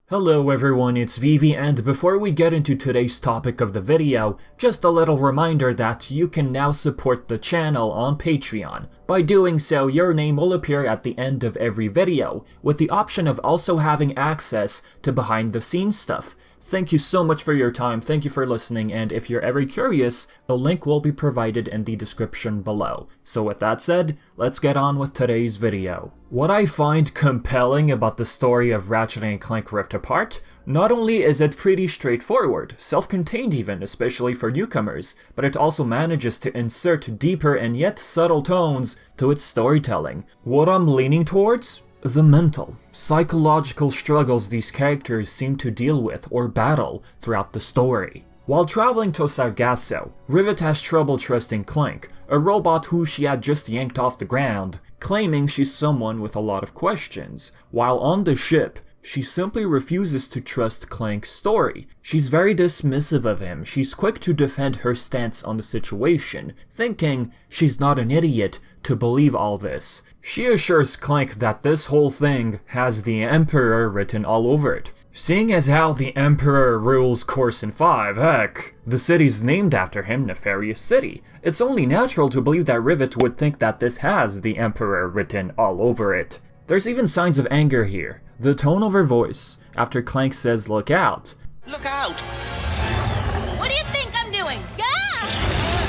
Hello everyone, it's Vivi, and before we get into today's topic of the video, just a little reminder that you can now support the channel on Patreon. By doing so, your name will appear at the end of every video, with the option of also having access to behind the scenes stuff. Thank you so much for your time, thank you for listening, and if you're ever curious, a link will be provided in the description below. So with that said, let's get on with today's video. What I find compelling about the story of Ratchet & Clank Rift Apart, not only is it pretty straightforward, self-contained even, especially for newcomers, but it also manages to insert deeper and yet subtle tones to its storytelling. What I'm leaning towards? The mental, psychological struggles these characters seem to deal with or battle throughout the story. While traveling to Sargasso, Rivet has trouble trusting Clank, a robot who she had just yanked off the ground, claiming she's someone with a lot of questions. While on the ship, she simply refuses to trust Clank's story. She's very dismissive of him, she's quick to defend her stance on the situation, thinking she's not an idiot to believe all this. She assures Clank that this whole thing has the Emperor written all over it. Seeing as how the Emperor rules Coruscant 5, heck, the city's named after him, Nefarious City. It's only natural to believe that Rivet would think that this has the Emperor written all over it. There's even signs of anger here. The tone of her voice, after Clank says look out. Look out! What do you think I'm doing? Ah!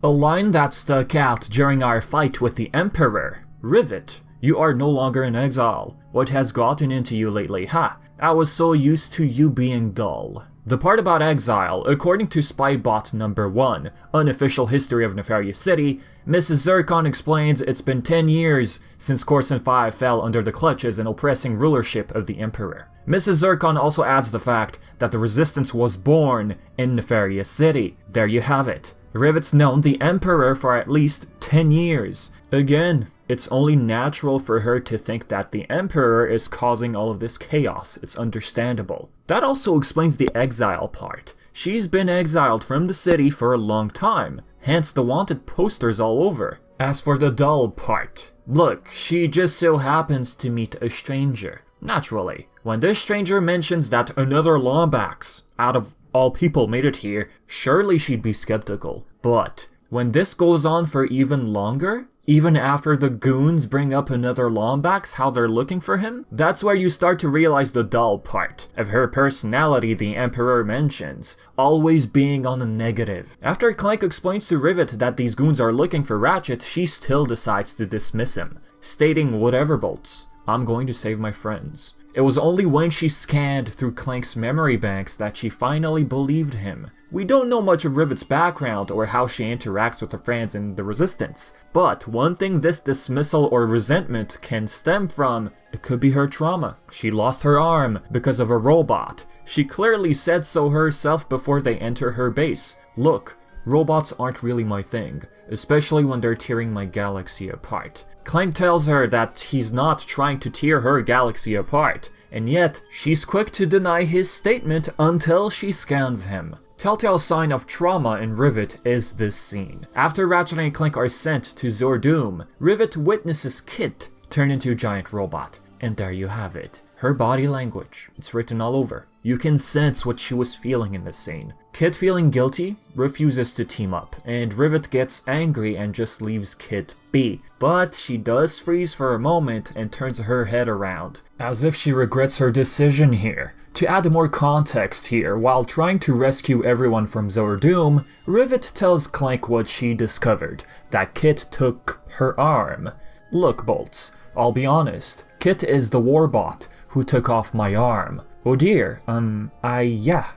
A line that stuck out during our fight with the Emperor. Rivet, you are no longer in exile. What has gotten into you lately? Ha! I was so used to you being dull. The part about exile, according to Spybot number 1, Unofficial History of Nefarious City, Mrs. Zircon explains it's been 10 years since Coruscant 5 fell under the clutches and oppressing rulership of the Emperor. Mrs. Zircon also adds the fact that the Resistance was born in Nefarious City. There you have it. Rivet's known the Emperor for at least 10 years. Again, it's only natural for her to think that the Emperor is causing all of this chaos. It's understandable. That also explains the exile part. She's been exiled from the city for a long time, hence the wanted posters all over. As for the dull part, look, she just so happens to meet a stranger. Naturally, when this stranger mentions that another Lombax, out of all people, made it here, surely she'd be skeptical. But when this goes on for even longer, even after the goons bring up another Lombax, how they're looking for him, that's where you start to realize the dull part of her personality the Emperor mentions, always being on the negative. After Clank explains to Rivet that these goons are looking for Ratchet, she still decides to dismiss him, stating whatever bolts, I'm going to save my friends. It was only when she scanned through Clank's memory banks that she finally believed him. We don't know much of Rivet's background or how she interacts with her friends in the Resistance, but one thing this dismissal or resentment can stem from, it could be her trauma. She lost her arm because of a robot. She clearly said so herself before they enter her base. Look, robots aren't really my thing, especially when they're tearing my galaxy apart. Clank tells her that he's not trying to tear her galaxy apart, and yet she's quick to deny his statement until she scans him. Telltale sign of trauma in Rivet is this scene. After Ratchet and Clank are sent to Zordoom, Rivet witnesses Kit turn into a giant robot, and there you have it. Her body language, it's written all over. You can sense what she was feeling in this scene. Kit, feeling guilty, refuses to team up, and Rivet gets angry and just leaves Kit be. But she does freeze for a moment and turns her head around, as if she regrets her decision here. To add more context here, while trying to rescue everyone from Zordoom, Rivet tells Clank what she discovered, that Kit took her arm. Look, Bolts, I'll be honest, Kit is the warbot who took off my arm. Oh dear, yeah.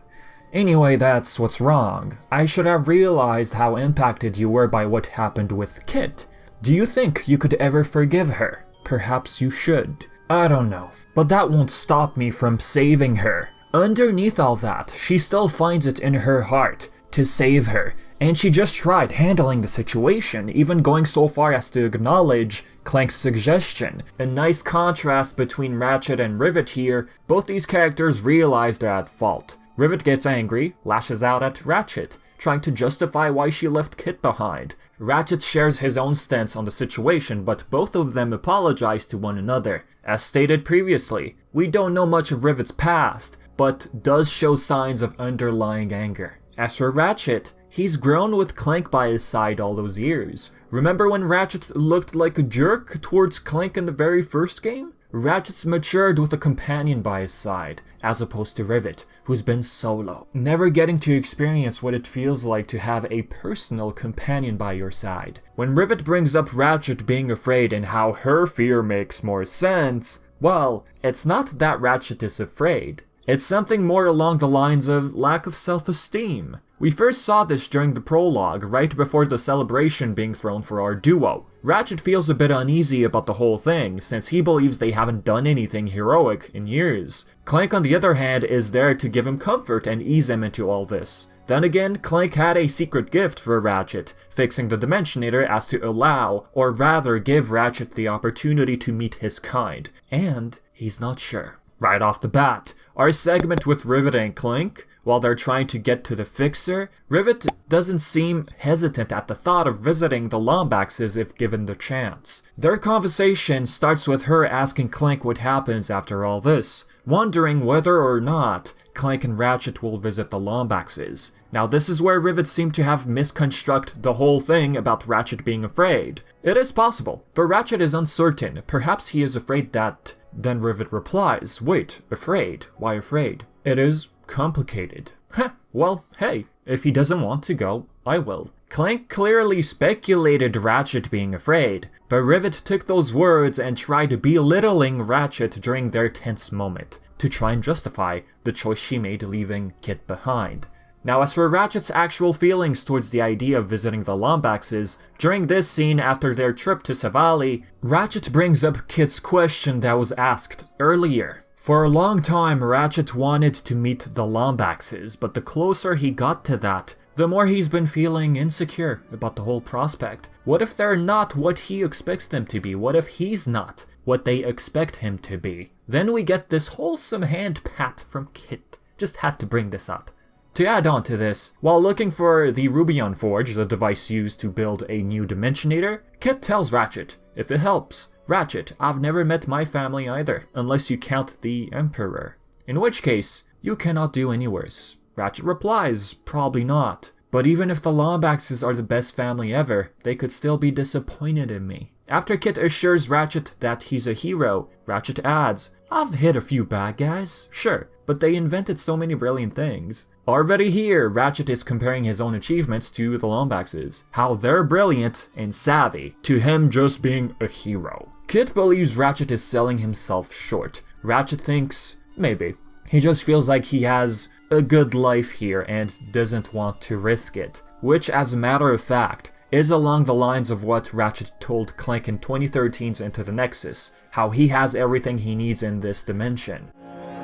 Anyway, that's what's wrong. I should have realized how impacted you were by what happened with Kit. Do you think you could ever forgive her? Perhaps you should. I don't know, but that won't stop me from saving her. Underneath all that, she still finds it in her heart to save her, and she just tried handling the situation, even going so far as to acknowledge Clank's suggestion. A nice contrast between Ratchet and Rivet here. Both these characters realize they're at fault. Rivet gets angry, lashes out at Ratchet. trying to justify why she left Kit behind. Ratchet shares his own stance on the situation, but both of them apologize to one another. As stated previously, we don't know much of Rivet's past, but does show signs of underlying anger. As for Ratchet, he's grown with Clank by his side all those years. Remember when Ratchet looked like a jerk towards Clank in the very first game? Ratchet's matured with a companion by his side, as opposed to Rivet, who's been solo, never getting to experience what it feels like to have a personal companion by your side. When Rivet brings up Ratchet being afraid and how her fear makes more sense, well, it's not that Ratchet is afraid. It's something more along the lines of lack of self-esteem. We first saw this during the prologue, right before the celebration being thrown for our duo. Ratchet feels a bit uneasy about the whole thing, since he believes they haven't done anything heroic in years. Clank, on the other hand, is there to give him comfort and ease him into all this. Then again, Clank had a secret gift for Ratchet, fixing the Dimensionator as to allow, or rather give Ratchet the opportunity to meet his kind, and he's not sure. Right off the bat, our segment with Rivet and Clank, while they're trying to get to the Fixer, Rivet doesn't seem hesitant at the thought of visiting the Lombaxes if given the chance. Their conversation starts with her asking Clank what happens after all this, wondering whether or not Clank and Ratchet will visit the Lombaxes. Now this is where Rivet seemed to have misconstrued the whole thing about Ratchet being afraid. It is possible, but Ratchet is uncertain. Perhaps he is afraid that... Then Rivet replies, wait, afraid? Why afraid? It is complicated. Heh, well, hey, if he doesn't want to go, I will. Clank clearly speculated Ratchet being afraid, but Rivet took those words and tried belittling Ratchet during their tense moment, to try and justify the choice she made leaving Kit behind. Now as for Ratchet's actual feelings towards the idea of visiting the Lombaxes, during this scene after their trip to Savali, Ratchet brings up Kit's question that was asked earlier. For a long time, Ratchet wanted to meet the Lombaxes, but the closer he got to that, the more he's been feeling insecure about the whole prospect. What if they're not what he expects them to be? What if he's not what they expect him to be? Then we get this wholesome hand pat from Kit. Just had to bring this up. To add on to this, while looking for the Rubion Forge, the device used to build a new Dimensionator, Kit tells Ratchet, if it helps, Ratchet, I've never met my family either, unless you count the Emperor. In which case, you cannot do any worse. Ratchet replies, probably not. But even if the Lombaxes are the best family ever, they could still be disappointed in me. After Kit assures Ratchet that he's a hero, Ratchet adds, I've hit a few bad guys, sure, but they invented so many brilliant things. Already here, Ratchet is comparing his own achievements to the Lombaxes, how they're brilliant and savvy, to him just being a hero. Kit believes Ratchet is selling himself short. Ratchet thinks, maybe. He just feels like he has a good life here and doesn't want to risk it, which as a matter of fact, is along the lines of what Ratchet told Clank in 2013's Into the Nexus, how he has everything he needs in this dimension.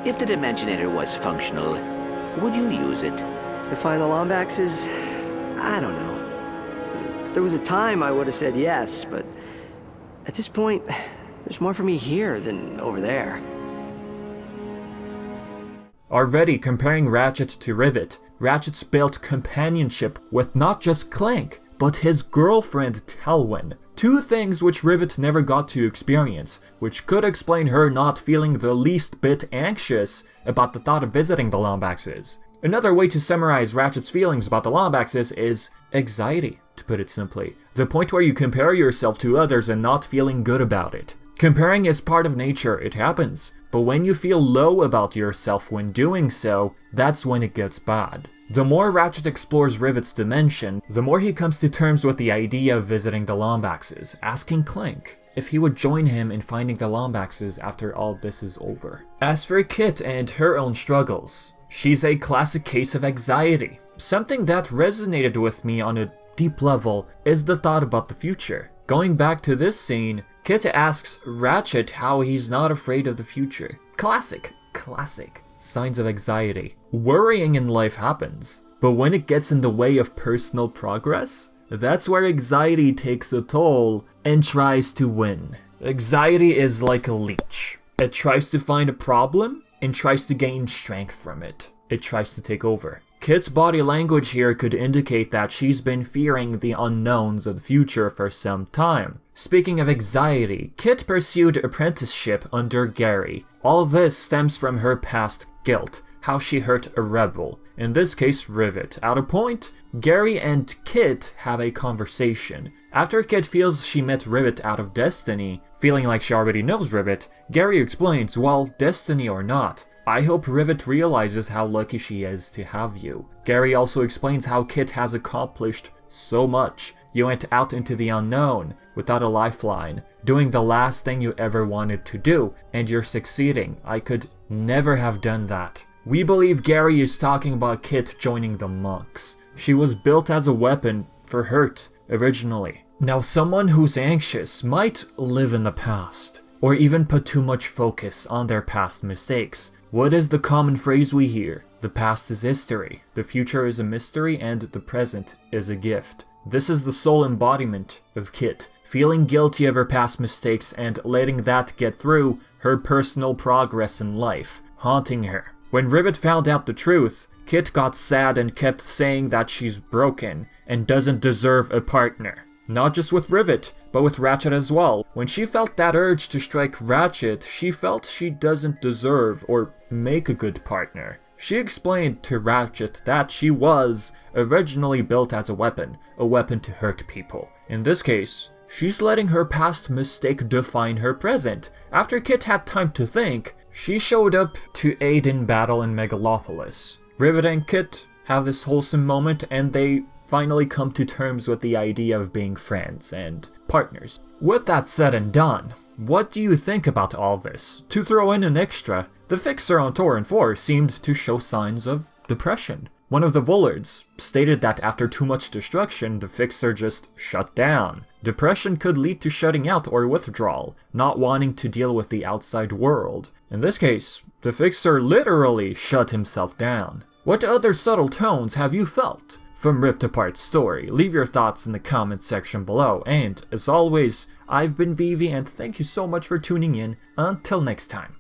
If the Dimensionator was functional, would you use it? To find the Lombaxes? I don't know. There was a time I would have said yes, but at this point, there's more for me here than over there. Already comparing Ratchet to Rivet, Ratchet's built companionship with not just Clank, but his girlfriend Telwyn. Two things which Rivet never got to experience, which could explain her not feeling the least bit anxious about the thought of visiting the Lombaxes. Another way to summarize Ratchet's feelings about the Lombaxes is anxiety, to put it simply. The point where you compare yourself to others and not feeling good about it. Comparing is part of nature, it happens. But when you feel low about yourself when doing so, that's when it gets bad. The more Ratchet explores Rivet's dimension, the more he comes to terms with the idea of visiting the Lombaxes, asking Clank if he would join him in finding the Lombaxes after all this is over. As for Kit and her own struggles, she's a classic case of anxiety. Something that resonated with me on a deep level is the thought about the future. Going back to this scene, Kit asks Ratchet how he's not afraid of the future. Classic. Signs of anxiety. Worrying in life happens, but when it gets in the way of personal progress, that's where anxiety takes a toll and tries to win. Anxiety is like a leech. It tries to find a problem and tries to gain strength from it. It tries to take over. Kit's body language here could indicate that she's been fearing the unknowns of the future for some time. Speaking of anxiety, Kit pursued apprenticeship under Gary. All this stems from her past guilt, how she hurt a rebel, in this case Rivet. At a point, Gary and Kit have a conversation. After Kit feels she met Rivet out of destiny, feeling like she already knows Rivet, Gary explains, well, destiny or not, I hope Rivet realizes how lucky she is to have you. Gary also explains how Kit has accomplished so much. You went out into the unknown, without a lifeline, doing the last thing you ever wanted to do, and you're succeeding. I could never have done that. We believe Gary is talking about Kit joining the monks. She was built as a weapon for hurt, originally. Now someone who's anxious might live in the past, or even put too much focus on their past mistakes. What is the common phrase we hear? The past is history, the future is a mystery, and the present is a gift. This is the sole embodiment of Kit, feeling guilty of her past mistakes and letting that get through her personal progress in life, haunting her. When Rivet found out the truth, Kit got sad and kept saying that she's broken and doesn't deserve a partner. Not just with Rivet, but with Ratchet as well. When she felt that urge to strike Ratchet, she felt she doesn't deserve or make a good partner. She explained to Ratchet that she was originally built as a weapon to hurt people. In this case, she's letting her past mistake define her present. After Kit had time to think, she showed up to aid in battle in Megalopolis. Rivet and Kit have this wholesome moment, and they finally come to terms with the idea of being friends and partners. With that said and done, what do you think about all this? To throw in an extra, the Fixer on Tauren 4 seemed to show signs of depression. One of the Vollards stated that after too much destruction, the Fixer just shut down. Depression could lead to shutting out or withdrawal, not wanting to deal with the outside world. In this case, the Fixer literally shut himself down. What other subtle tones have you felt from Rift Apart's story? Leave your thoughts in the comments section below, and as always, I've been Vivi and thank you so much for tuning in. Until next time.